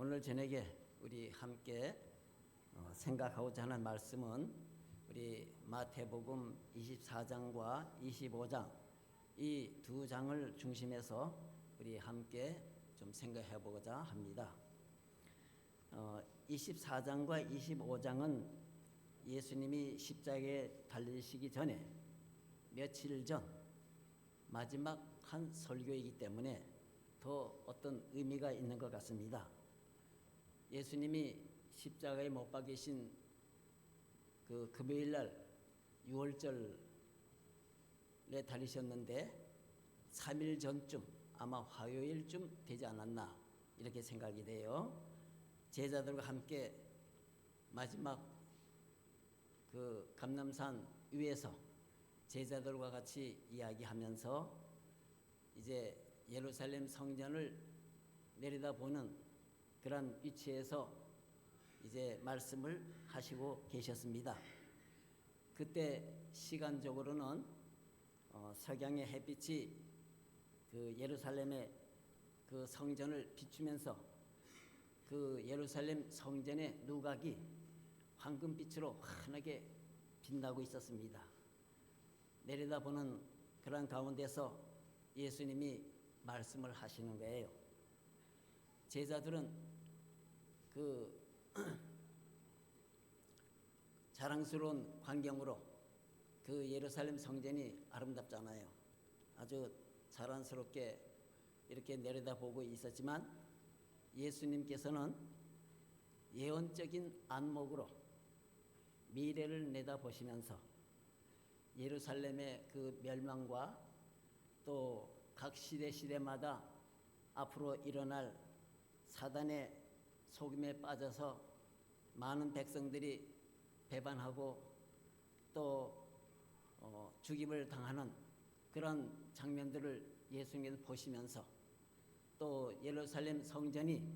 오늘 저녁에 우리 함께 생각하고자 하는 말씀은 우리 마태복음 24장과 25장 이 두 장을 중심해서 우리 함께 좀 생각해 보고자 합니다. 24장과 25장은 예수님이 십자가에 달리시기 전에 며칠 전 마지막 한 설교이기 때문에 더 어떤 의미가 있는 것 같습니다. 예수님이 십자가에 못 박히신 그 금요일날 6월절에 달리셨는데 3일 전쯤 아마 화요일쯤 되지 않았나 이렇게 생각이 돼요. 제자들과 함께 마지막 그 감람산 위에서 제자들과 같이 이야기하면서 이제 예루살렘 성전을 내려다보는 그런 위치에서 이제 말씀을 하시고 계셨습니다. 그때 시간적으로는 석양의 햇빛이 그 예루살렘의 그 성전을 비추면서 그 예루살렘 성전의 누각이 황금빛으로 환하게 빛나고 있었습니다. 내려다보는 그런 가운데서 예수님이 말씀을 하시는 거예요. 제자들은 그 자랑스러운 광경으로 그 예루살렘 성전이 아름답잖아요. 아주 자랑스럽게 이렇게 내려다보고 있었지만 예수님께서는 예언적인 안목으로 미래를 내다보시면서 예루살렘의 그 멸망과 또 각 시대마다 앞으로 일어날 사단의 속임에 빠져서 많은 백성들이 배반하고 또 죽임을 당하는 그런 장면들을 예수님께서 보시면서 또 예루살렘 성전이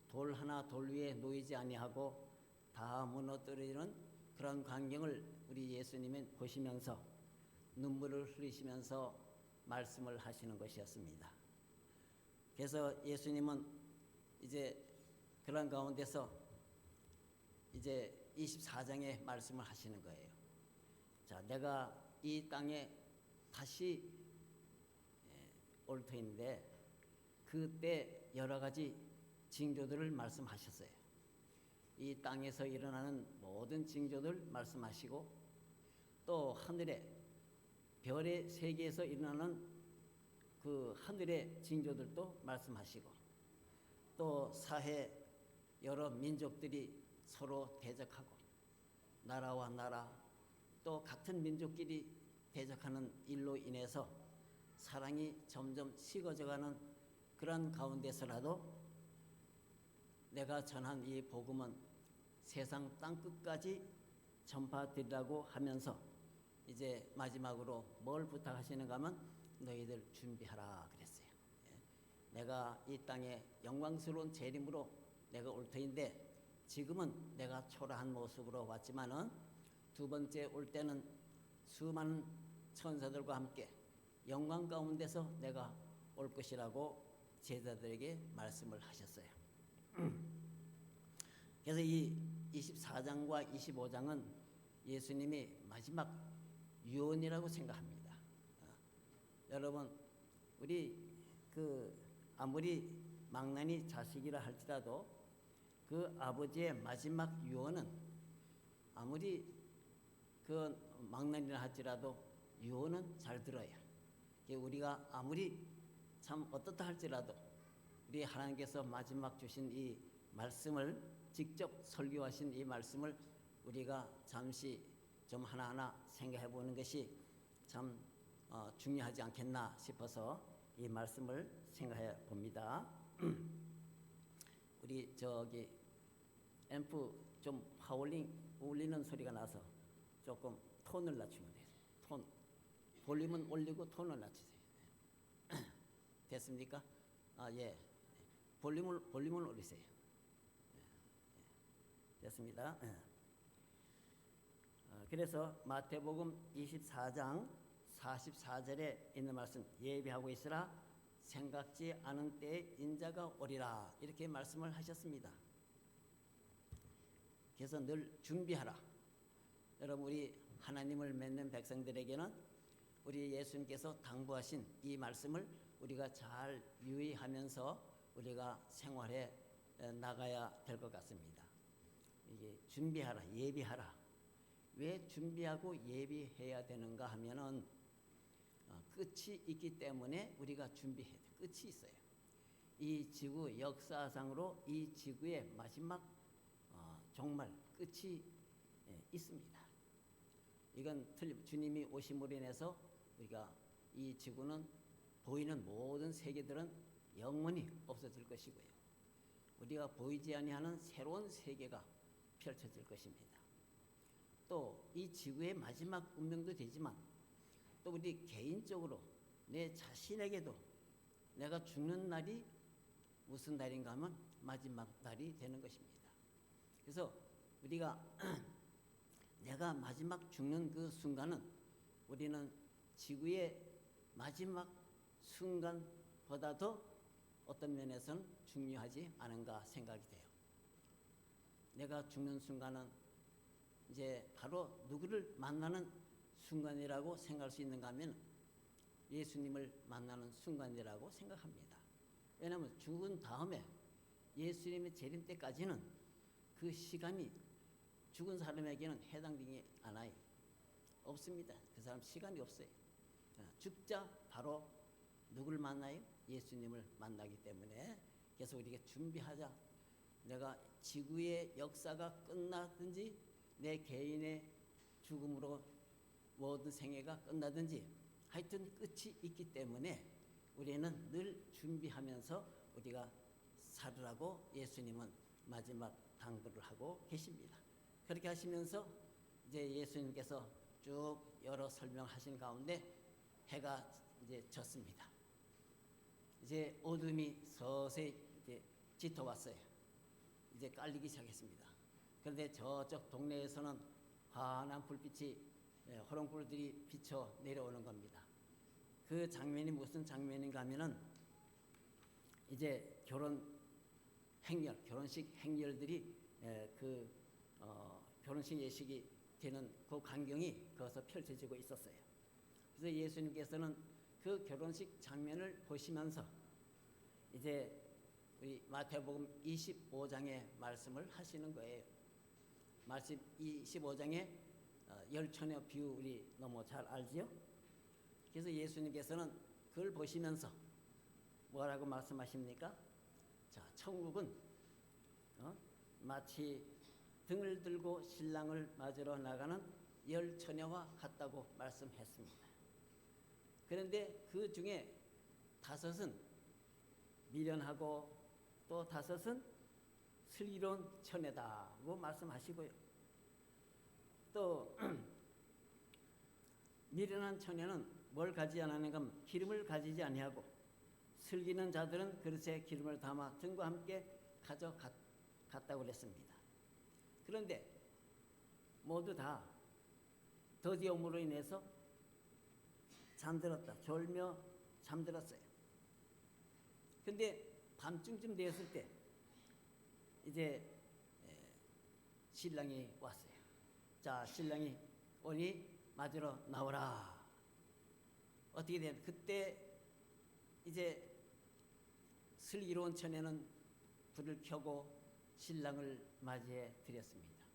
돌 하나 돌 위에 놓이지 아니하고 다 무너뜨리는 그런 광경을 우리 예수님은 보시면서 눈물을 흘리시면서 말씀을 하시는 것이었습니다. 그래서 예수님은 이제 그런 가운데서 이제 24장의 말씀을 하시는 거예요. 자, 내가 이 땅에 다시 올 터인데 그때 여러 가지 징조들을 말씀하셨어요. 이 땅에서 일어나는 모든 징조들 말씀하시고 또 하늘의 별의 세계에서 일어나는 그 하늘의 징조들도 말씀하시고 또 사해 여러 민족들이 서로 대적하고 나라와 나라 또 같은 민족끼리 대적하는 일로 인해서 사랑이 점점 식어져가는 그런 가운데서라도 내가 전한 이 복음은 세상 땅끝까지 전파되리라고 하면서 이제 마지막으로 뭘 부탁하시는가 하면 너희들 준비하라 그랬어요. 내가 이 땅에 영광스러운 재림으로 내가 올 터인데 지금은 내가 초라한 모습으로 왔지만은 두 번째 올 때는 수많은 천사들과 함께 영광 가운데서 내가 올 것이라고 제자들에게 말씀을 하셨어요. 그래서 이 24장과 25장은 예수님이 마지막 유언이라고 생각합니다. 여러분, 우리 아무리 망나니 자식이라 할지라도 그 아버지의 마지막 유언은 아무리 그 망나니라 할지라도 유언은 잘 들어요. 우리가 아무리 참 어떻다 할지라도 우리 하나님께서 마지막 주신 이 말씀을 직접 설교하신 이 말씀을 우리가 잠시 좀 하나하나 생각해 보는 것이 참 중요하지 않겠나 싶어서 이 말씀을 생각해 봅니다. 우리 저기 앰프 좀 울리는 소리가 나서 조금 톤을 낮추면 돼요. 톤 볼륨은 올리고 톤을 낮추세요. 됐습니까? 예. 볼륨을 올리세요. 됐습니다. 그래서 마태복음 24장 44절에 있는 말씀 예비하고 있으라 생각지 않은 때에 인자가 오리라 이렇게 말씀을 하셨습니다. 그래서 늘 준비하라. 여러분 우리 하나님을 믿는 백성들에게는 우리 예수님께서 당부하신 이 말씀을 우리가 잘 유의하면서 우리가 생활해 나가야 될 것 같습니다. 이게 준비하라, 예비하라. 왜 준비하고 예비해야 되는가 하면은 끝이 있기 때문에 우리가 준비해야 돼. 끝이 있어요. 이 지구 역사상으로 이 지구의 마지막 정말 끝이 있습니다. 이건 주님이 오심으로 인해서 우리가 이 지구는 보이는 모든 세계들은 영원히 없어질 것이고요. 우리가 보이지 아니하는 새로운 세계가 펼쳐질 것입니다. 또 이 지구의 마지막 운명도 되지만 또 우리 개인적으로 내 자신에게도 내가 죽는 날이 무슨 날인가 하면 마지막 날이 되는 것입니다. 그래서 우리가 내가 마지막 죽는 그 순간은 우리는 지구의 마지막 순간보다도 어떤 면에서는 중요하지 않은가 생각이 돼요. 내가 죽는 순간은 이제 바로 누구를 만나는 순간이라고 생각할 수 있는가 하면 예수님을 만나는 순간이라고 생각합니다. 왜냐하면 죽은 다음에 예수님의 재림 때까지는 그 시간이 죽은 사람에게는 해당되지 않아요. 없습니다. 그 사람 시간이 없어요. 죽자 바로 누구를 만나요? 예수님을 만나기 때문에 그래서 우리가 준비하자. 내가 지구의 역사가 끝나든지 내 개인의 죽음으로 모든 생애가 끝나든지 하여튼 끝이 있기 때문에 우리는 늘 준비하면서 우리가 살으라고 예수님은 마지막 당부를 하고 계십니다. 그렇게 하시면서 이제 예수님께서 쭉 여러 설명하신 가운데 해가 이제 졌습니다. 이제 어둠이 서서히 이제 짙어왔어요. 이제 깔리기 시작했습니다. 그런데 저쪽 동네에서는 환한 불빛이 호롱불들이 비쳐 내려오는 겁니다. 그 장면이 무슨 장면인가 하면은 이제 결혼식 행렬들이 결혼식 예식이 되는 그 광경이 거기서 펼쳐지고 있었어요. 그래서 예수님께서는 그 결혼식 장면을 보시면서 이제 우리 마태복음 25장의 말씀을 하시는 거예요. 말씀 25장에 열처녀 비유 우리 너무 잘 알지요? 그래서 예수님께서는 그걸 보시면서 뭐라고 말씀하십니까? 자, 천국은 마치 등을 들고 신랑을 맞으러 나가는 열처녀와 같다고 말씀했습니다. 그런데 그 중에 5은 미련하고 또 5은 슬기로운 처녀다고 말씀하시고요. 또 미련한 처녀는 뭘 가지지 않았는가 하면 기름을 가지지 아니하고 슬기는 자들은 그릇에 기름을 담아 등과 함께 가져갔다고 그랬습니다. 그런데 모두 다 더디움으로 인해서 잠들었다. 졸며 잠들었어요. 근데 밤중쯤 되었을 때 이제 신랑이 왔어요. 자, 신랑이 오니 맞으러 나오라. 어떻게 된? 그때 이제 슬기로운 처녀는 불을 켜고 신랑을 맞이해 드렸습니다.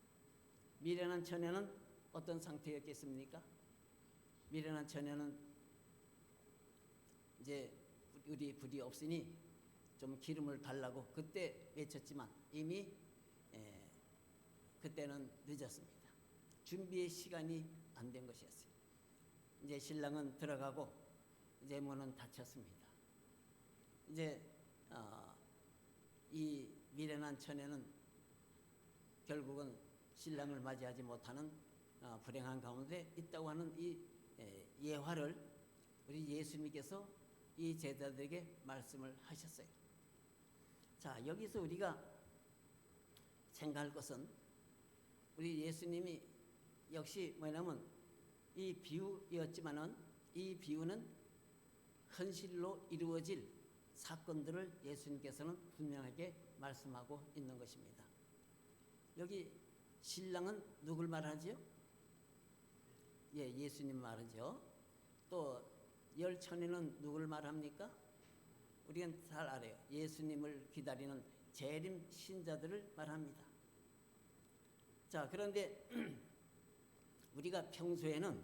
미련한 처녀는 어떤 상태였겠습니까? 미련한 처녀는 이제 우리 불이 없으니 좀 기름을 달라고 그때 외쳤지만 이미 그때는 늦었습니다. 준비의 시간이 안 된 것이었어요. 이제 신랑은 들어가고 이제 문은 닫혔습니다. 이제 이 미련한 처녀는 결국은 신랑을 맞이하지 못하는 불행한 가운데 있다고 하는 이 예화를 우리 예수님께서 이 제자들에게 말씀을 하셨어요. 자, 여기서 우리가 생각할 것은 우리 예수님이 역시 뭐냐면 이 비유였지만은 이 비유는 현실로 이루어질 사건들을 예수님께서는 분명하게 말씀하고 있는 것입니다. 여기 신랑은 누굴 말하지요? 예, 예수님 말하죠. 또 열처녀는 누굴 말합니까? 우리는 잘 알아요. 예수님을 기다리는 재림 신자들을 말합니다. 자, 그런데 우리가 평소에는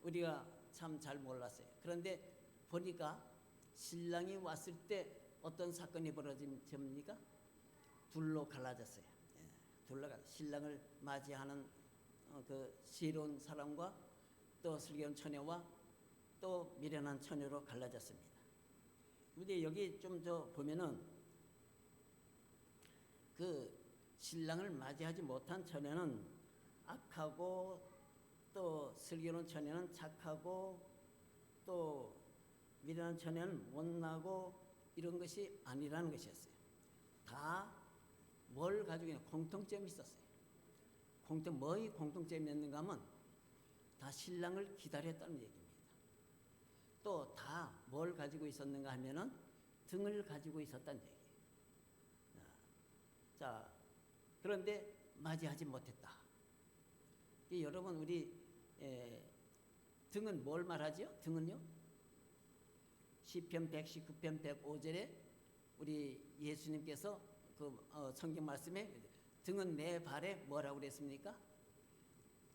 우리가 참 잘 몰랐어요. 그런데 보니까 신랑이 왔을 때 어떤 사건이 벌어집니까? 둘로 갈라졌어요. 예, 둘로 신랑을 맞이하는 그 시로운 사람과 또 슬기로운 처녀와 또 미련한 처녀로 갈라졌습니다. 근데 여기 좀 더 보면은 그 신랑을 맞이하지 못한 처녀는 악하고 또 슬기로운 처녀는 착하고 또 미련한 처녀는 못나고 이런 것이 아니라는 것이었어요. 다 뭘 가지고 있는 공통점이 있었어요. 뭐의 공통점이 있는가 하면 다 신랑을 기다렸다는 얘기입니다. 또 다 뭘 가지고 있었는가 하면은 등을 가지고 있었다는 얘기예요. 자, 그런데 맞이하지 못했다. 여러분 우리 등은 뭘 말하죠? 등은요? 시편 119편 105절에 우리 예수님께서 그 성경 말씀에 등은 내 발에 뭐라고 그랬습니까?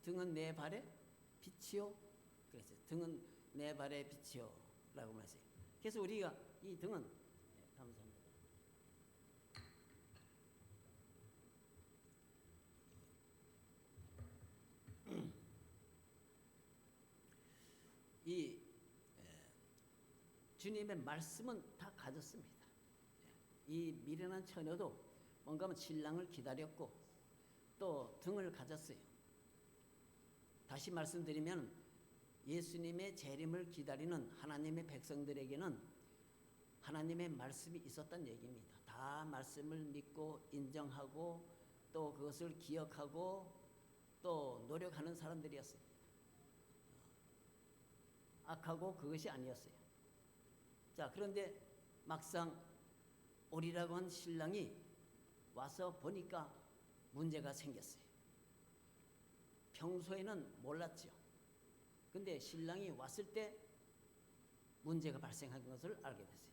등은 내 발에 빛이요. 그랬어요. 등은 내 발에 빛이요 라고 말했어요. 그래서 우리가 이 등은 감사합니다. 이 주님의 말씀은 다 가졌습니다. 이 미련한 처녀도 뭔가 신랑을 기다렸고 또 등을 가졌어요. 다시 말씀드리면 예수님의 재림을 기다리는 하나님의 백성들에게는 하나님의 말씀이 있었던 얘기입니다. 다 말씀을 믿고 인정하고 또 그것을 기억하고 또 노력하는 사람들이었습니다. 악하고 그것이 아니었어요. 자, 그런데 막상 오리라고 한 신랑이 와서 보니까 문제가 생겼어요. 평소에는 몰랐죠. 근데 신랑이 왔을 때 문제가 발생한 것을 알게 됐어요.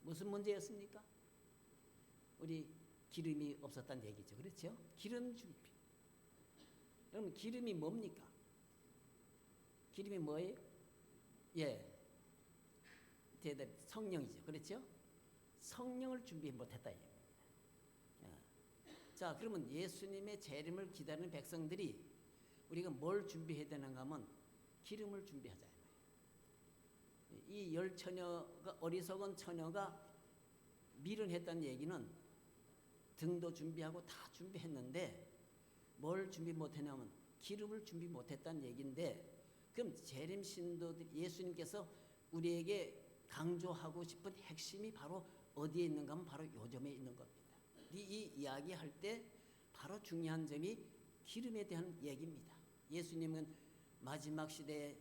무슨 문제였습니까? 우리 기름이 없었다는 얘기죠. 그렇죠? 기름 준비. 여러분 기름이 뭡니까? 기름이 뭐예요? 예, 대답 성령이죠. 그렇죠? 성령을 준비 못했다 이 얘기입니다. 자, 그러면 예수님의 재림을 기다리는 백성들이 우리가 뭘 준비해야 되는가 하면 기름을 준비하자. 이 열처녀가 어리석은 처녀가 미련했다는 얘기는 등도 준비하고 다 준비했는데 뭘 준비 못했냐면 기름을 준비 못했다는 얘기인데, 그럼 재림 신도들 예수님께서 우리에게 강조하고 싶은 핵심이 바로 어디에 있는가 하면 바로 요 점에 있는 겁니다. 이 이야기할 때 바로 중요한 점이 기름에 대한 얘기입니다. 예수님은 마지막 시대에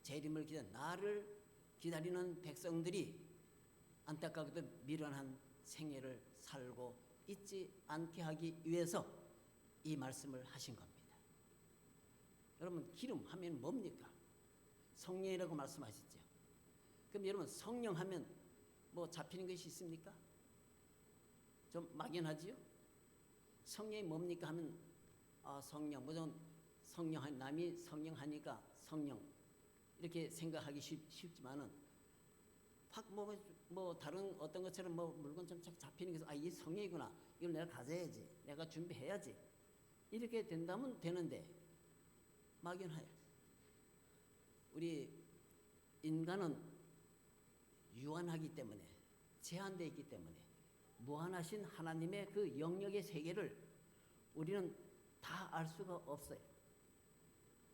재림을 기다리는 나를 기다리는 백성들이 안타깝게도 미련한 생애를 살고 있지 않게 하기 위해서 이 말씀을 하신 겁니다. 여러분 기름 하면 뭡니까? 성령이라고 말씀하셨죠. 그럼 여러분 성령 하면 뭐 잡히는 것이 있습니까? 좀 막연하지요? 성령이 뭡니까 하면 성령, 무조건 성령, 남이 성령 하니까 성령 이렇게 생각하기 쉽지만은 확 뭐 다른 어떤 것처럼 뭐 물건 좀 잡히는 것은 이 성령이구나, 이걸 내가 가져야지, 내가 준비해야지, 이렇게 된다면 되는데 막연해요. 우리 인간은 유한하기 때문에, 제한되어 있기 때문에 무한하신 하나님의 그 영역의 세계를 우리는 다 알 수가 없어요.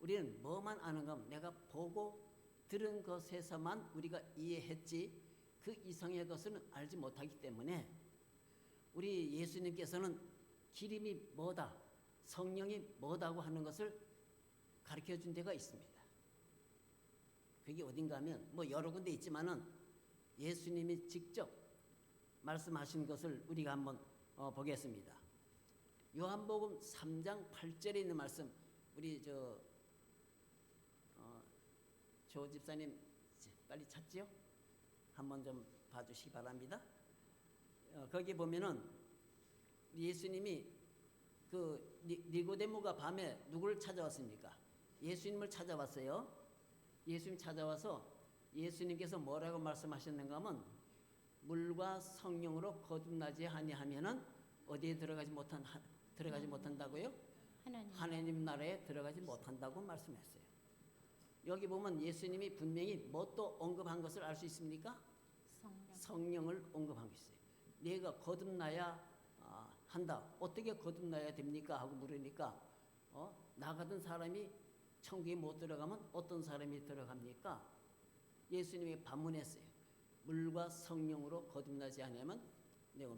우리는 뭐만 아는가 하면 내가 보고 들은 것에서만 우리가 이해했지 그 이상의 것은 알지 못하기 때문에 우리 예수님께서는 기름이 뭐다, 성령이 뭐다고 하는 것을 가르쳐 준 데가 있습니다. 그게 어딘가 하면 뭐 여러 군데 있지만은 예수님이 직접 말씀하신 것을 우리가 한번 보겠습니다. 요한복음 3장 8절에 있는 말씀, 우리 조 집사님 빨리 찾지요? 한번 좀 봐주시기 바랍니다. 거기 보면은 예수님이 그 니고데모가 밤에 누구를 찾아왔습니까? 예수님을 찾아왔어요. 예수님 찾아와서 예수님께서 뭐라고 말씀하셨는가 하면 물과 성령으로 거듭나지 아니하면은 어디에 들어가지 못한다고요? 하나님 나라에 들어가지 못한다고 말씀했어요. 여기 보면 예수님이 분명히 뭐 또 언급한 것을 알 수 있습니까? 성령을 언급한 것이 있어요. 내가 거듭나야 한다. 어떻게 거듭나야 됩니까? 하고 물으니까 나 같은 사람이 천국에 못 들어가면 어떤 사람이 들어갑니까? 예수님이 반문했어요. 물과 성령으로 거듭나지 않으면 내가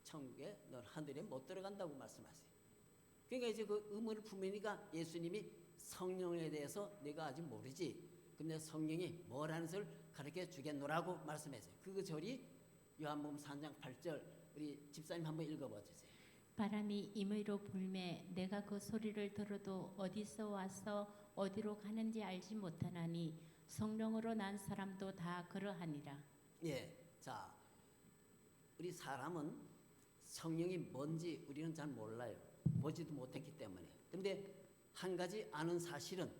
천국에 너 하늘에 못 들어간다고 말씀하세요. 그러니까 이제 그 의문을 품으니까 예수님이 성령에 대해서 내가 아직 모르지. 근데 성령이 뭐라는 것을 가르쳐 주겠노라고 말씀했어요. 그 절이 요한복음 3장 8절 우리 집사님 한번 읽어봐 주세요. 바람이 임의로 불매 내가 그 소리를 들어도 어디서 와서 어디로 가는지 알지 못하나니 성령으로 난 사람도 다 그러하니라. 예, 자, 우리 사람은 성령이 뭔지 우리는 잘 몰라요. 보지도 못했기 때문에. 근데 한 가지 아는 사실은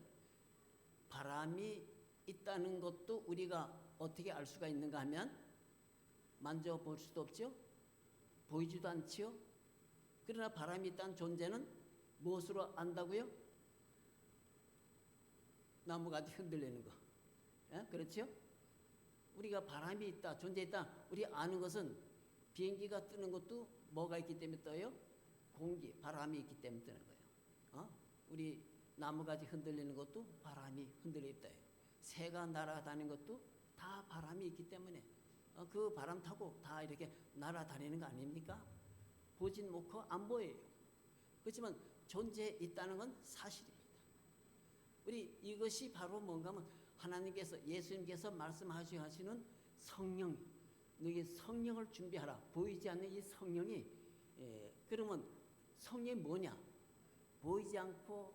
바람이 있다는 것도 우리가 어떻게 알 수가 있는가 하면 만져볼 수도 없죠. 보이지도 않지요. 그러나 바람이 있다는 존재는 무엇으로 안다고요? 나무가 흔들리는 거. 예? 그렇죠? 우리가 바람이 있다, 존재있다, 우리 아는 것은 비행기가 뜨는 것도 뭐가 있기 때문에 떠요? 공기, 바람이 있기 때문에 뜨는 거예요. 우리 나무가지 흔들리는 것도 바람이 흔들려 있다. 새가 날아다니는 것도 다 바람이 있기 때문에 그 바람 타고 다 이렇게 날아다니는 거 아닙니까? 보진 못하고 안 보여요. 그렇지만 존재해 있다는 건 사실입니다. 우리 이것이 바로 뭔가 하면 하나님께서 예수님께서 말씀하시는 성령, 너희 성령을 준비하라. 보이지 않는 이 성령이 그러면 성령이 뭐냐? 보이지 않고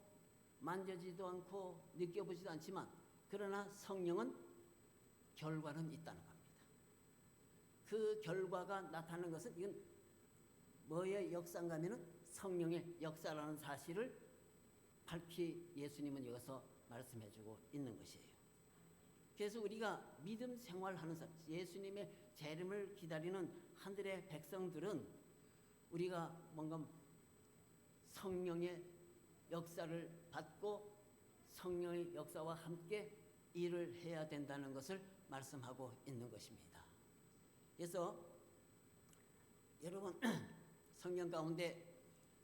만져지도 않고 느껴보지도 않지만 그러나 성령은 결과는 있다는 겁니다. 그 결과가 나타나는 것은 이건 뭐의 역사인가 하면은 성령의 역사라는 사실을 밝히 예수님은 여기서 말씀해주고 있는 것이에요. 그래서 우리가 믿음 생활하는 사람, 예수님의 재림을 기다리는 하늘의 백성들은 우리가 뭔가 성령의 역사를 받고 성령의 역사와 함께 일을 해야 된다는 것을 말씀하고 있는 것입니다. 그래서 여러분 성경 가운데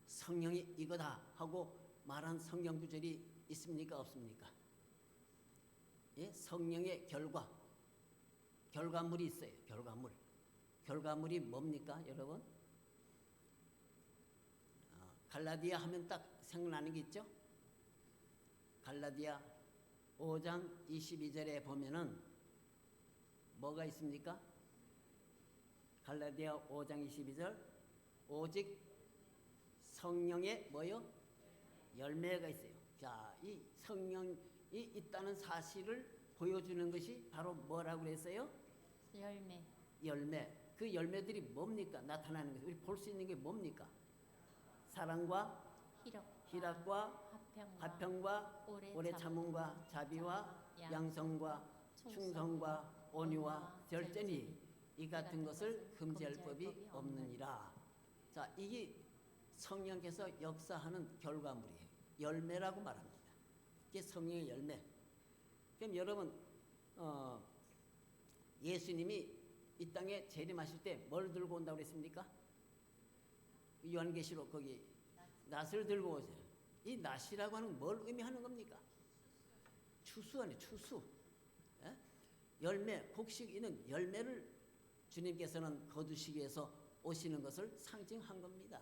성령이 이거다 하고 말한 성경 구절이 있습니까? 없습니까? 예? 성령의 결과물이 있어요. 결과물이 뭡니까, 여러분? 갈라디아 하면 딱 생각나는 게 있죠? 갈라디아 5장 22절에 보면은 뭐가 있습니까? 갈라디아 5장 22절 오직 성령의 뭐요? 열매가 있어요. 자, 이 성령이 있다는 사실을 보여주는 것이 바로 뭐라고 그랬어요? 열매. 그 열매들이 뭡니까? 나타나는 것이 우리 볼 수 있는 게 뭡니까? 사랑과 희락과 화평과 오래 참음과 자비와 양성과 충성과 온유와 절제니 이 같은 것을 금지할 법이 없느니라. 자, 이게 성령께서 역사하는 결과물이에요. 열매라고 말합니다. 이게 성령의 열매. 그럼 여러분 예수님이 이 땅에 재림하실 때 뭘 들고 온다고 그랬습니까? 요한계시록 거기 낫을 들고 오세요. 이 낫이라고 하는 뭘 의미하는 겁니까? 추수 아니에요. 추수. 예? 열매, 곡식 있는 열매를 주님께서는 거두시기 위해서 오시는 것을 상징한 겁니다.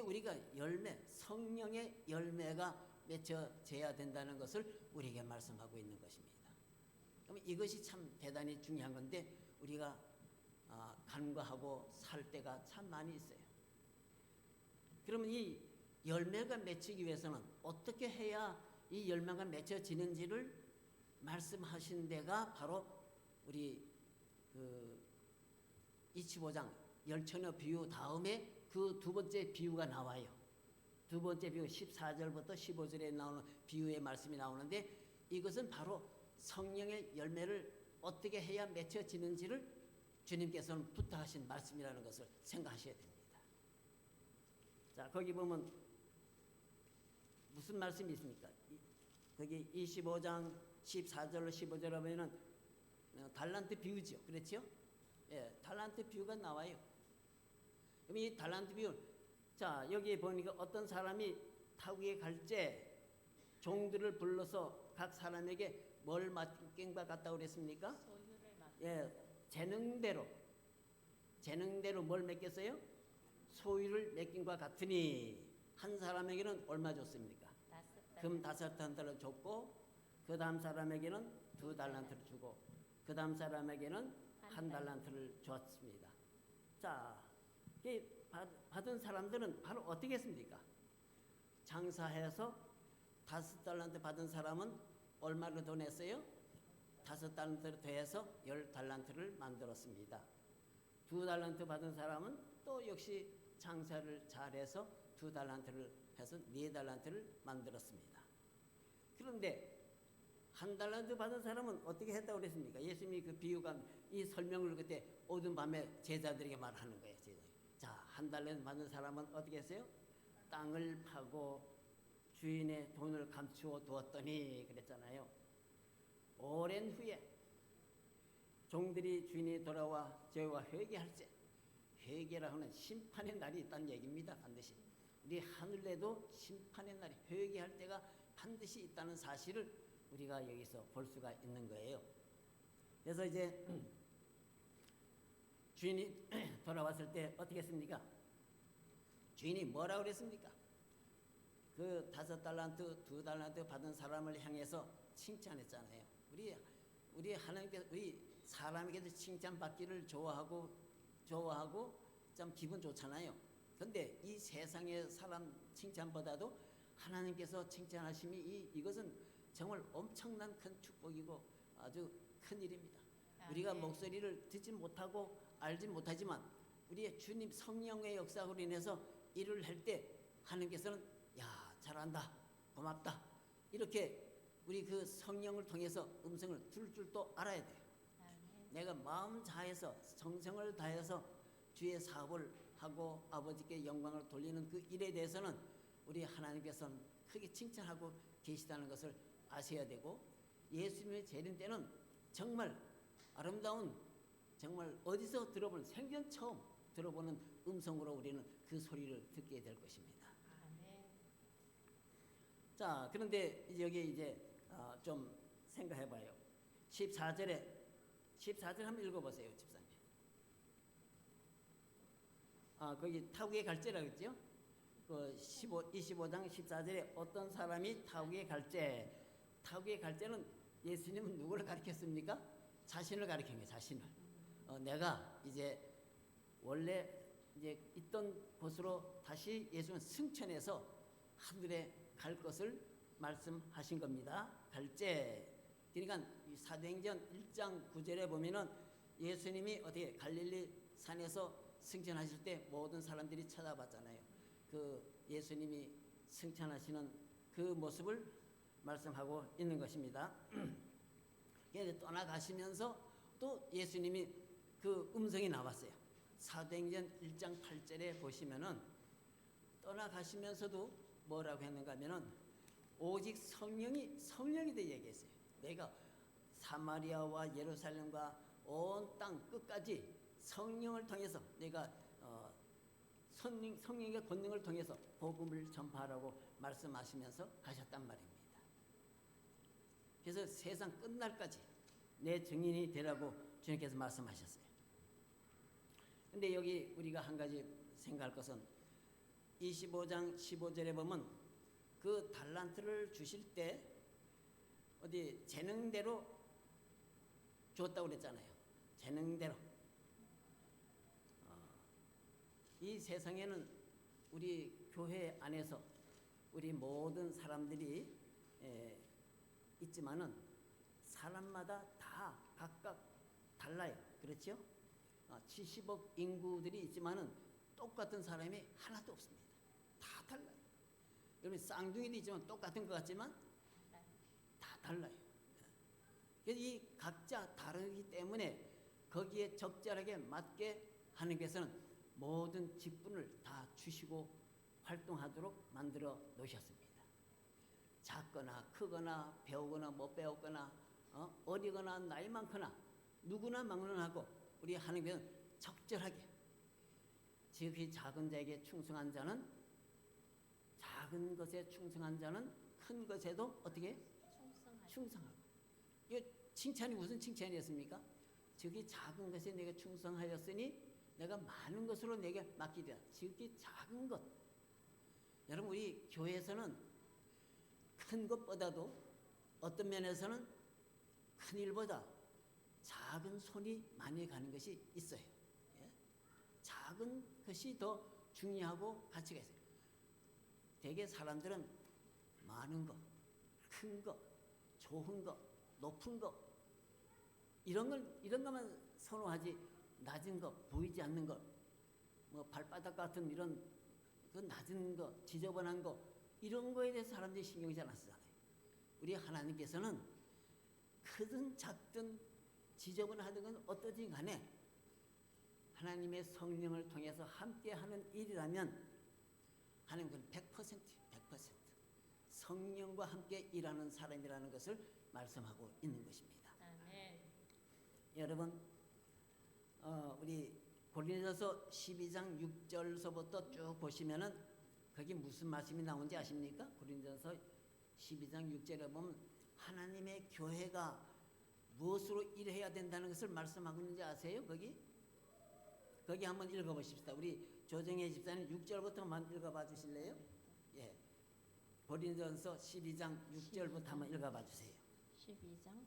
우리가 열매, 성령의 열매가 맺혀져야 된다는 것을 우리에게 말씀하고 있는 것입니다. 그럼 이것이 참 대단히 중요한 건데 우리가 간과하고 살 때가 참 많이 있어요. 그러면 이 열매가 맺히기 위해서는 어떻게 해야 이 열매가 맺혀지는지를 말씀하신 데가 바로 우리 그 25장 열처녀 비유 다음에 그 두 번째 비유가 나와요. 두 번째 비유 14절부터 15절에 나오는 비유의 말씀이 나오는데, 이것은 바로 성령의 열매를 어떻게 해야 맺혀지는지를 주님께서는 부탁하신 말씀이라는 것을 생각하셔야 됩니다. 자, 거기 보면 무슨 말씀이 있습니까? 거기 25장 14절로 15절에 보면은 달란트 비유죠. 그렇죠? 예, 달란트 비유가 나와요. 그럼 이 달란트 비유, 자, 여기 보니까 어떤 사람이 타국에 갈 때 종들을 불러서 각 사람에게 뭘 맡긴 바 같다고 그랬습니까? 소유를 맡. 예, 재능대로 뭘 맡겼어요? 소유를 맡긴 것 같으니, 한 사람에게는 얼마 줬습니까? 금 5달란트를 줬고, 그 다음 사람에게는 2달란트를 주고, 그 다음 사람에게는 1달란트를 주었습니다. 자, 이 받은 사람들은 바로 어떻게 했습니까? 장사해서 5달란트 받은 사람은 얼마를 더 냈어요? 5달란트를 더해서 10달란트를 만들었습니다. 2달란트 받은 사람은 또 역시 장사를 잘해서 2달란트를 해서 4달란트를 만들었습니다. 그런데 1달란트 받은 사람은 어떻게 했다고 그랬습니까? 예수님이 그 비유가, 이 설명을 그때 어두운 밤에 제자들에게 말하는 거예요. 자, 1달란트 받은 사람은 어떻게 했어요? 땅을 파고 주인의 돈을 감추어 두었더니 그랬잖아요. 오랜 후에 종들이 주인이 돌아와 저희와 회개할 때, 회개라 하는 심판의 날이 있다는 얘기입니다. 반드시 우리 하늘에도 심판의 날이, 회개할 때가 반드시 있다는 사실을 우리가 여기서 볼 수가 있는 거예요. 그래서 이제 주인이 돌아왔을 때 어떻게 했습니까? 주인이 뭐라고 그랬습니까? 그 5달란트, 2달란트 받은 사람을 향해서 칭찬했잖아요. 우리 하나님께서, 우리 사람에게도 칭찬받기를 좋아하고 참 기분 좋잖아요. 그런데 이 세상의 사람 칭찬보다도 하나님께서 칭찬하심이, 이것은 정말 엄청난 큰 축복이고 아주 큰 일입니다. 우리가 목소리를 듣지 못하고 알지 못하지만 우리의 주님 성령의 역사로 인해서 일을 할 때 하나님께서는 야, 잘한다, 고맙다, 이렇게 우리 그 성령을 통해서 음성을 들을 줄도 알아야 돼요. 내가 마음 다해서 정성을 다해서 주의 사업을 하고 아버지께 영광을 돌리는 그 일에 대해서는 우리 하나님께서는 크게 칭찬하고 계시다는 것을 아셔야 되고, 예수님의 재림 때는 정말 아름다운, 정말 어디서 들어본, 생전 처음 들어보는 음성으로 우리는 그 소리를 듣게 될 것입니다. 자, 그런데 여기 이제 좀 생각해봐요. 14절 한번 읽어보세요, 집사님. 거기 타국에 갈지라고 했죠? 그 25장 14절에 어떤 사람이 타국에 갈지, 타국에 갈지는 예수님은 누구를 가리켰습니까? 자신을 가리킨 거예요, 자신을. 내가 이제 원래 이제 있던 곳으로 다시 예수는 승천해서 하늘에 갈 것을 말씀하신 겁니다. 갈지. 그러니까 사도행전 1장 9절에 보면은 예수님이 어떻게 갈릴리 산에서 승천하실 때 모든 사람들이 쳐다봤잖아요. 그 예수님이 승천하시는 그 모습을 말씀하고 있는 것입니다. 떠나가시면서 또 예수님이 그 음성이 나왔어요. 사도행전 1장 8절에 보시면은 떠나가시면서도 뭐라고 했는가 하면은 오직 성령이 더 얘기했어요. 내가 사마리아와 예루살렘과 온 땅 끝까지 성령을 통해서 내가 성령의 권능을 통해서 복음을 전파하라고 말씀하시면서 가셨단 말입니다. 그래서 세상 끝날까지 내 증인이 되라고 주님께서 말씀하셨어요. 근데 여기 우리가 한 가지 생각할 것은 25장 15절에 보면 그 달란트를 주실 때 어디 재능대로 줬다고 그랬잖아요. 재능대로. 이 세상에는 우리 교회 안에서 우리 모든 사람들이 있지만은 사람마다 다 각각 달라요. 그렇죠? 70억 인구들이 있지만은 똑같은 사람이 하나도 없습니다. 다 달라요. 여러분 쌍둥이도 있지만 똑같은 것 같지만 다 달라요. 그래서 이 각자 다르기 때문에 거기에 적절하게 맞게 하나님께서는 모든 직분을 다 주시고 활동하도록 만들어 놓으셨습니다. 작거나 크거나 배우거나 못 배웠거나 어리거나 나이 많거나 누구나 막론하고 우리 하나님께서는 적절하게 지극히 작은 자에게 충성한 자는 작은 것에 충성한 자는 큰 것에도 어떻게 충성하고. 이거 칭찬이 무슨 칭찬이었습니까? 지극히 작은 것에 내가 충성하였으니 내가 많은 것으로 내게 맡기리라. 지극히 작은 것. 여러분 우리 교회에서는 큰 것보다도 어떤 면에서는 큰 일보다 작은 손이 많이 가는 것이 있어요. 예? 작은 것이 더 중요하고 가치가 있어요. 대개 사람들은 많은 것, 큰 것, 좋은 것, 높은 것 이런 것만 선호하지 낮은 것, 보이지 않는 것, 뭐 발바닥 같은 이런 그 낮은 것, 지저분한 것 이런 거에 대해서 사람들이 신경이 잘 안 쓰잖아요. 우리 하나님께서는 크든 작든 지저분하든 건 어떠든 간에 하나님의 성령을 통해서 함께하는 일이라면 하나님은 100% 성령과 함께 일하는 사람이라는 것을 말씀하고 있는 것입니다. 아멘. 여러분 우리 고린도서 12장 6절서부터 쭉 보시면은 거기 무슨 말씀이 나오는지 아십니까? 고린도서 12장 6절에 보면 하나님의 교회가 무엇으로 일해야 된다는 것을 말씀하고 있는지 아세요? 거기 한번 읽어보십시다. 우리 조정혜 집사님 6절부터 한번 읽어봐 주실래요? 예. 고린도서 12장 6절부터 한번 읽어봐 주세요. 12장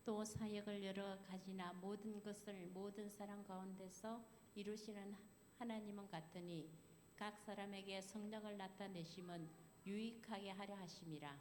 또 사역을 여러 가지나 모든 것을 모든 사람 가운데서 이루시는 하나님은 같으니 각 사람에게 성령을 나타내심은 유익하게 하려 하심이라.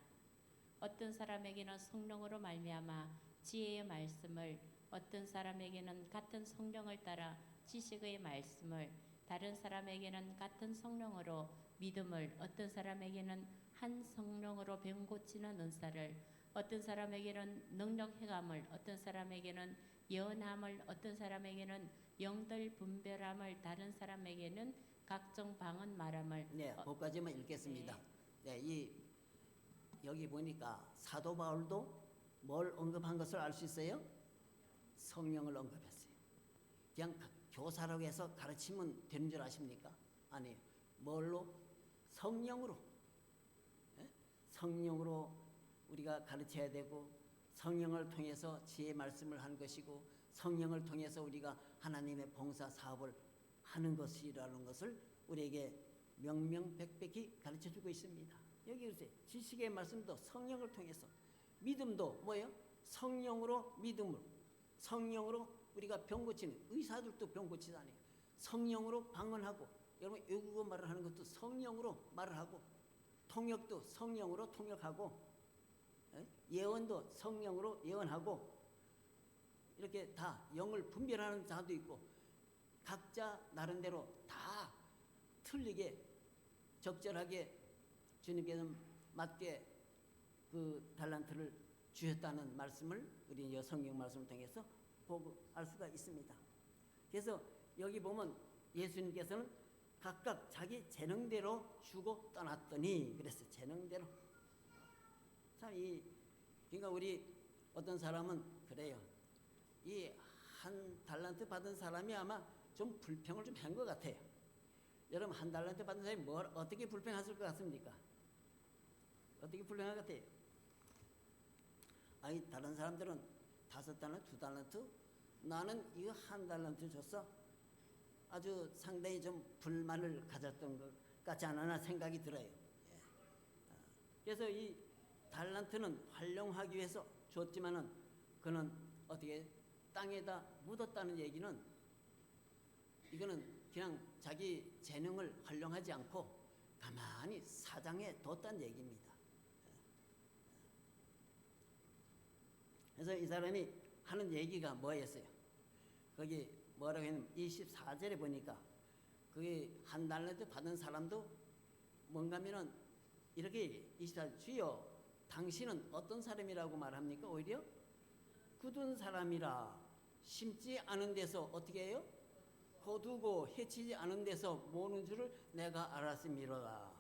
어떤 사람에게는 성령으로 말미암아 지혜의 말씀을, 어떤 사람에게는 같은 성령을 따라 지식의 말씀을, 다른 사람에게는 같은 성령으로 믿음을, 어떤 사람에게는 한 성령으로 병 고치는 은사를, 어떤 사람에게는 능력 행함을, 어떤 사람에게는 예언함을, 어떤 사람에게는 영들 분별함을, 다른 사람에게는 각종 방언 말함을. 네, 거기까지만 읽겠습니다. 네, 여기 보니까 사도 바울도 뭘 언급한 것을 알 수 있어요? 성령을 언급했어요. 그냥 교사라고 해서 가르치면 되는 줄 아십니까? 아니에요. 뭘로? 성령으로. 네? 성령으로 우리가 가르쳐야 되고 성령을 통해서 지혜 말씀을 하는 것이고 성령을 통해서 우리가 하나님의 봉사 사업을 하는 것이라는 것을 우리에게 명명백백히 가르쳐주고 있습니다. 여기 그러세요. 지식의 말씀도 성령을 통해서, 믿음도 뭐예요? 성령으로 믿음으로, 성령으로 우리가 병 고치는, 의사들도 병 고치잖아요. 성령으로 방언하고, 여러분 외국어 말을 하는 것도 성령으로 말을 하고, 통역도 성령으로 통역하고, 예언도 성령으로 예언하고, 이렇게 다 영을 분별하는 자도 있고 각자 나름대로 다 틀리게 적절하게 주님께서 맞게 그 달란트를 주셨다는 말씀을 우리 성경 말씀을 통해서 보고 알 수가 있습니다. 그래서 여기 보면 예수님께서는 각각 자기 재능대로 주고 떠났더니 그랬어요. 재능대로. 참 그러니까 우리 어떤 사람은 그래요. 이 한 달란트 받은 사람이 아마 좀 불평을 좀 한 것 같아요. 여러분 한 달란트 받은 사람이 뭘 어떻게 불평했을 것 같습니까? 어떻게 불평할 것 같아요? 아니 다른 사람들은 5달란트, 2달란트, 나는 이거 1달란트 줬어. 아주 상당히 좀 불만을 가졌던 것 같지 않나 생각이 들어요. 그래서 이 달란트는 활용하기 위해서 줬지만은 그는 어떻게 땅에다 묻었다는 얘기는 이거는 그냥 자기 재능을 활용하지 않고 가만히 사장에 뒀다는 얘기입니다. 그래서 이 사람이 하는 얘기가 뭐였어요? 거기 뭐라고 했냐면 24절에 보니까 그게 한 달란트 받은 사람도 뭔가면은 이렇게 24절 주여 당신은 어떤 사람이라고 말합니까? 오히려 굳은 사람이라 심지 않은 데서 어떻게 해요? 거두고 해치지 않은 데서 모는 줄을 내가 알았음이로다.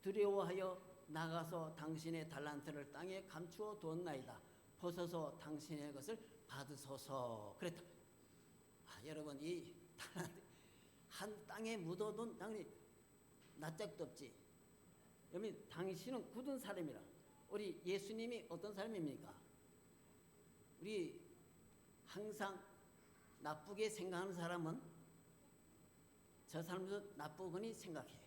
두려워하여 나가서 당신의 달란트를 땅에 감추어 두었나이다. 벗어서 당신의 것을 받으소서. 그랬다. 여러분 이 달란트 한 땅에 묻어둔 당연히 낯짝도 없지. 여러분 당신은 굳은 사람이라. 우리 예수님이 어떤 사람입니까? 우리 항상 나쁘게 생각하는 사람은 저 사람도 나쁘거니 생각해요.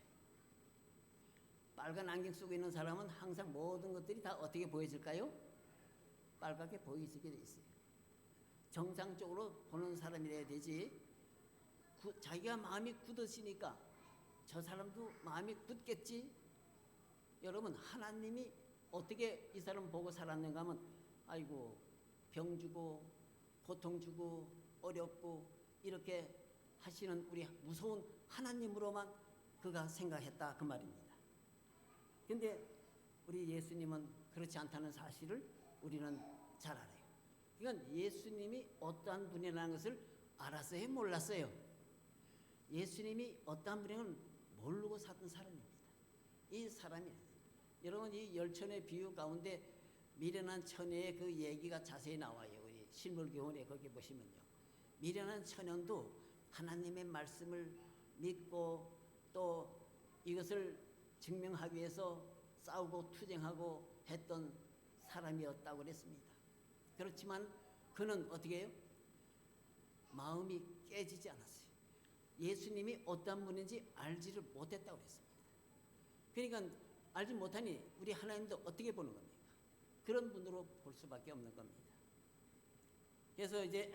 빨간 안경 쓰고 있는 사람은 항상 모든 것들이 다 어떻게 보여질까요? 빨갛게 보이게 돼 있어요. 정상적으로 보는 사람이래야 되지. 자기가 마음이 굳으시니까 저 사람도 마음이 굳겠지. 여러분 하나님이 어떻게 이 사람 보고 살았는가 하면 아이고 병 주고 고통 주고 어렵고 이렇게 하시는 우리 무서운 하나님으로만 그가 생각했다 그 말입니다. 근데 우리 예수님은 그렇지 않다는 사실을 우리는 잘 알아요. 그러니까 예수님이 어떠한 분이라는 것을 알았어요? 몰랐어요? 예수님이 어떠한 분이라는 모르고 살던 사람입니다. 이 사람이 여러분 이 열천의 비유 가운데 미련한 처녀의 그 얘기가 자세히 나와요. 우리 실물교훈에 거기 보시면요. 미련한 처녀도 하나님의 말씀을 믿고 또 이것을 증명하기 위해서 싸우고 투쟁하고 했던 사람이었다고 그랬습니다. 그렇지만 그는 어떻게 해요? 마음이 깨지지 않았어요. 예수님이 어떤 분인지 알지를 못했다고 그랬습니다. 그러니까 알지 못하니 우리 하나님도 어떻게 보는 겁니까? 그런 분으로 볼 수밖에 없는 겁니다. 그래서 이제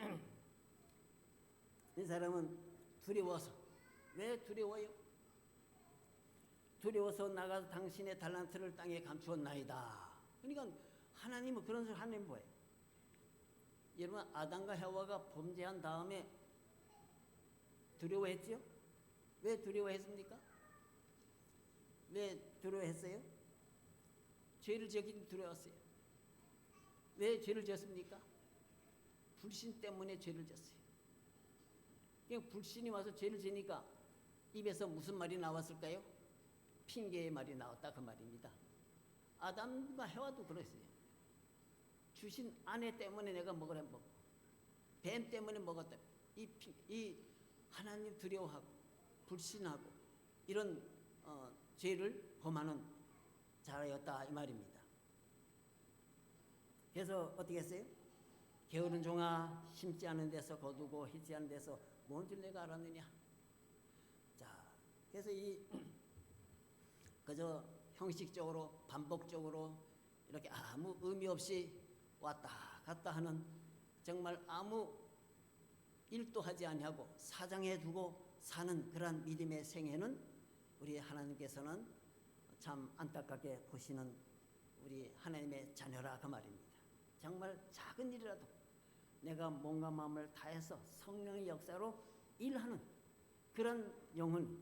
이 사람은 두려워서 왜 두려워요? 두려워서 나가서 당신의 달란트를 땅에 감추었나이다. 그러니까 하나님은 그런 소리 하나님 뭐예요? 여러분 아담과 해와가 범죄한 다음에 두려워했지요? 왜 두려워했습니까? 왜 두려워했어요? 죄를 지었기 두려웠어요. 왜 죄를 지었습니까? 불신 때문에 죄를 지었어요. 그냥 불신이 와서 죄를 지니까 입에서 무슨 말이 나왔을까요? 핑계의 말이 나왔다 그 말입니다. 아담과 해와도 그랬어요. 주신 아내 때문에 내가 먹으라 먹고 뱀 때문에 먹었다. 이 하나님 두려워하고 불신하고 이런 죄를 범하는 자였다 이 말입니다. 그래서 어떻게 했어요? 게으른 종아 심지 않은 데서 거두고 희지 않은 데서 뭔 줄 내가 알았느냐. 자, 그래서 이 그저 형식적으로 반복적으로 이렇게 아무 의미 없이 왔다 갔다 하는 정말 아무 일도 하지 아니하고 사장해 두고 사는 그러한 믿음의 생애는 우리 하나님께서는 참 안타깝게 보시는 우리 하나님의 자녀라 그 말입니다. 정말 작은 일이라도 내가 몸과 마음을 다해서 성령의 역사로 일하는 그런 영혼,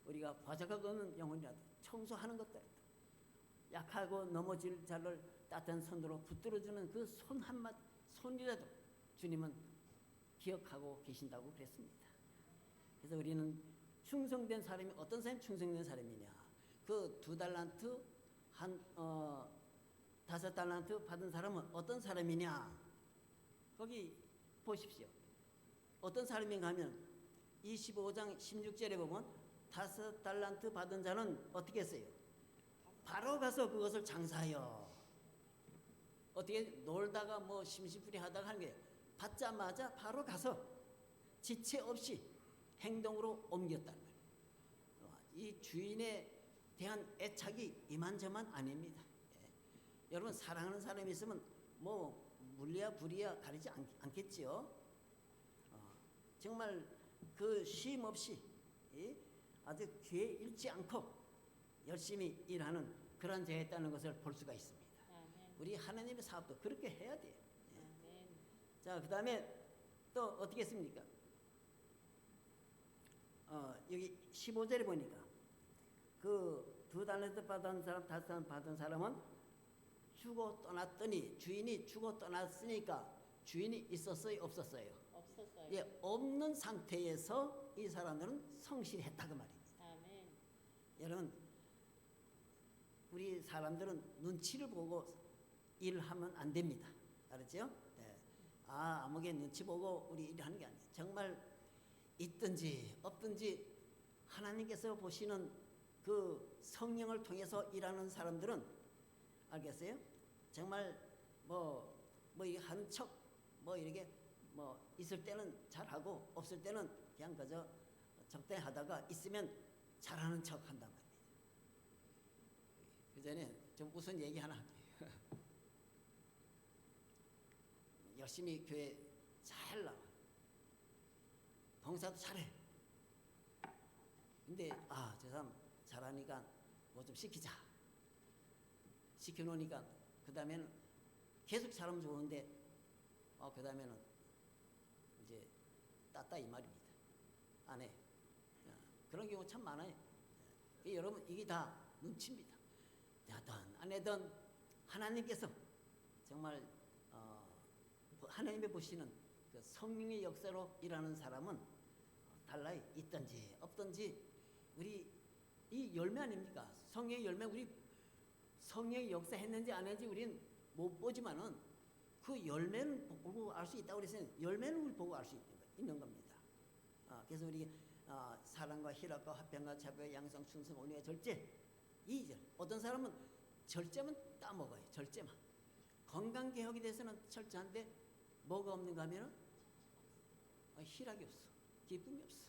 우리가 바자가 걷는 영혼이라도 청소하는 것들도 약하고 넘어질 자를 따뜻한 손으로 붙들어주는 그 손 한마디 손이라도 주님은 기억하고 계신다고 그랬습니다. 그래서 우리는 충성된 사람이 어떤 사람이 충성된 사람이냐? 그 2달란트 5달란트 받은 사람은 어떤 사람이냐? 거기 보십시오. 어떤 사람인가 하면 25장 16절에 보면 5달란트 받은 자는 어떻게 했어요? 바로 가서 그것을 장사하여 어떻게 놀다가 뭐 심심풀이 하다가 하는 게 받자마자 바로 가서 지체 없이 행동으로 옮겼다는 거예요. 이 주인에 대한 애착이 이만저만 아닙니다. 예. 여러분 사랑하는 사람이 있으면 뭐 물리야 불이야 가리지 않겠지요. 정말 그 쉼 없이 아주 귀에 잃지 않고 열심히 일하는 그런 자였다는 것을 볼 수가 있습니다. 아멘. 우리 하나님의 사업도 그렇게 해야 돼요. 아멘. 자, 그 다음에 또 어떻게 했습니까? 여기 15절에 보니까 그 2달란트 받은 사람, 5달란트 받은 사람은 죽어 떠났더니, 주인이 죽어 떠났으니까 주인이 있었어요, 없었어요? 없었어요. 예, 없는 상태에서 이 사람들은 성실했다 그 말입니다. 아멘. 여러분, 우리 사람들은 눈치를 보고 일을 하면 안 됩니다. 알았죠? 예. 아무개 눈치 보고 우리 일하는 게 아니에요. 정말 있든지 없든지 하나님께서 보시는 그 성령을 통해서 일하는 사람들은 알겠어요? 정말 하는 척 이렇게 있을 때는 잘하고 없을 때는 그냥 그저 적당히 하다가 있으면 잘하는 척 한단 말입니다. 그 전에 좀 무슨 얘기 하나 할게요. 열심히 교회 잘 나와. 봉사도 잘해. 근데 저 사람 잘하니까 뭐 좀 시키자. 시켜놓으니까 그 다음에는 계속 잘하면 좋은데 그 다음에는 이제 따따 이 말입니다. 안 해. 그런 경우 참 많아요. 여러분 이게 다 눈치입니다. 하든 안 하든 하나님께서 정말 하나님이 보시는 그 성령의 역사로 일하는 사람은 달라요. 있든지 없든지 우리 이 열매 아닙니까? 성령의 열매, 우리 성령의 역사 했는지 안 했는지 우리는 못 보지만은 그 열매는 보고 알 수 있다고 그랬어요. 열매는 우리 보고 알 수 있는 겁니다. 그래서 우리 사랑과 희락과 화평과 자비와 양성, 충성, 온유와 절제 2절. 어떤 사람은 절제만 따먹어요. 절제만. 건강개혁에 대해서는 철저한데 뭐가 없는가 하면은 희락이 없어. 기쁨이 없어.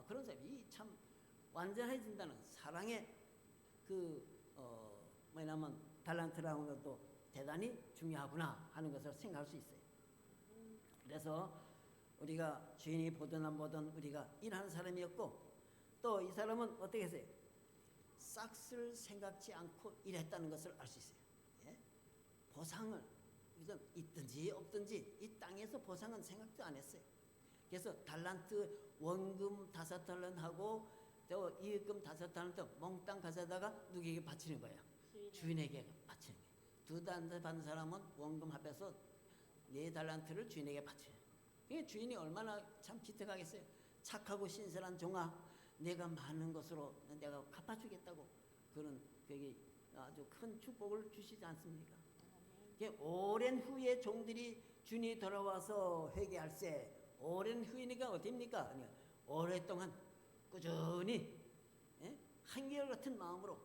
그런 사람이 참 완전해진다는 사랑의 뭐냐면 달란트라는 것도 대단히 중요하구나 하는 것을 생각할 수 있어요. 그래서 우리가 주인이 보든 안 보든 우리가 일하는 사람이었고 또 이 사람은 어떻게 했어요? 싹쓸 생각지 않고 일했다는 것을 알 수 있어요. 예? 보상을 있든지 없든지 이 땅에서 보상은 생각도 안 했어요. 그래서 달란트 원금 5달란트하고 또 이익금 5달란트 몽땅 가져다가 누구에게 바치는 거예요? 주인에게 바치는 거예요. 2달란트 받는 사람은 원금 합해서 4달란트를 주인에게 바쳐요. 그게 주인이 얼마나 참 기특하겠어요. 착하고 신선한 종아, 내가 많은 것으로 내가 갚아주겠다고 그런 그게 아주 큰 축복을 주시지 않습니까? 오랜 후에 종들이 주인이 돌아와서 회개할세. 오랜 후이니까 어딥니까? 오랫동안 꾸준히 한결같은 마음으로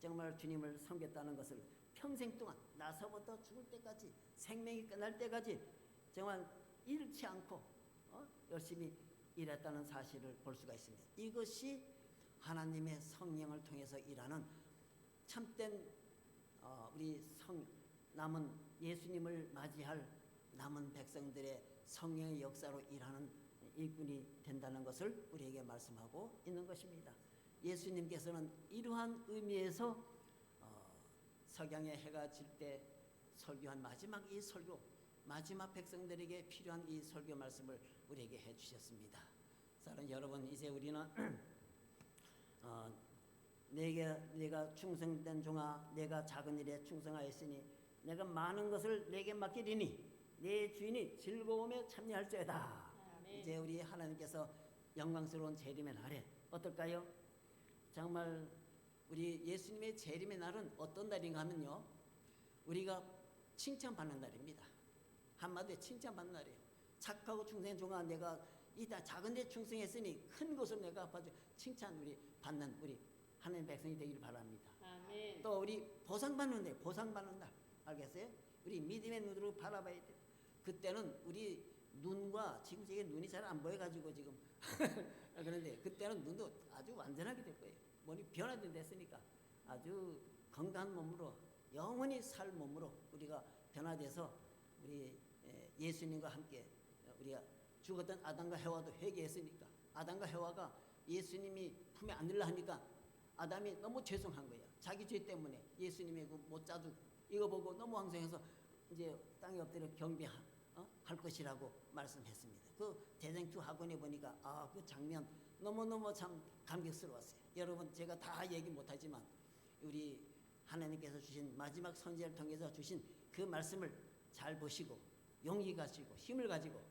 정말 주님을 섬겼다는 것을 평생 동안 나서부터 죽을 때까지 생명이 끝날 때까지 정말 잃지 않고 열심히 일했다는 사실을 볼 수가 있습니다. 이것이 하나님의 성령을 통해서 일하는 참된 우리 남은 예수님을 맞이할 남은 백성들의 성령의 역사로 일하는 일꾼이 된다는 것을 우리에게 말씀하고 있는 것입니다. 예수님께서는 이러한 의미에서 석양의 해가 질 때 설교한 마지막 이 설교, 마지막 백성들에게 필요한 이 설교 말씀을 우리에게 해주셨습니다. 사랑하는 여러분, 이제 우리는 내가 충성된 종아, 내가 작은 일에 충성하였으니 내가 많은 것을 내게 맡기리니 내 주인이 즐거움에 참여할지어다. 이제 우리 하나님께서 영광스러운 재림의 날에 어떨까요? 정말 우리 예수님의 재림의 날은 어떤 날인가 하면요, 우리가 칭찬받는 날입니다. 한마디로 칭찬받는 날이에요. 착하고 충성된 종아, 내가 이다 작은 데 충성했으니 큰 것을 내가 갚아줘. 칭찬 우리 받는 우리 하나님 백성이 되기를 바랍니다. 아멘. 또 우리 보상받는 데, 보상받는 날 알겠어요? 우리 믿음의 눈으로 바라봐야 돼요. 그때는 우리 눈과 지금 제게 눈이 잘 안 보여가지고 지금 그런데 그때는 눈도 아주 완전하게 될 거예요. 몸이 변화된 됐으니까 아주 건강한 몸으로 영원히 살 몸으로 우리가 변화돼서 우리 예수님과 함께 우리가 죽었던 아담과 해와도 회개했으니까 아담과 해와가 예수님이 품에 안으려 하니까 아담이 너무 죄송한 거예요. 자기 죄 때문에 예수님의 그 모짜두 이거 보고 너무 황송해서 이제 땅에 엎드려 경배할 것이라고 말씀했습니다. 그 대쟁투 학원에 보니까 그 장면 너무너무 참 감격스러웠어요. 여러분 제가 다 얘기 못하지만 우리 하나님께서 주신 마지막 선지자를 통해서 주신 그 말씀을 잘 보시고 용기 가지고 힘을 가지고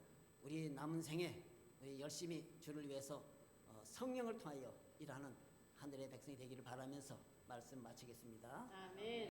우리 남은 생에 우리 열심히 주를 위해서 성령을 통하여 일하는 하늘의 백성이 되기를 바라면서 말씀 마치겠습니다. 아멘.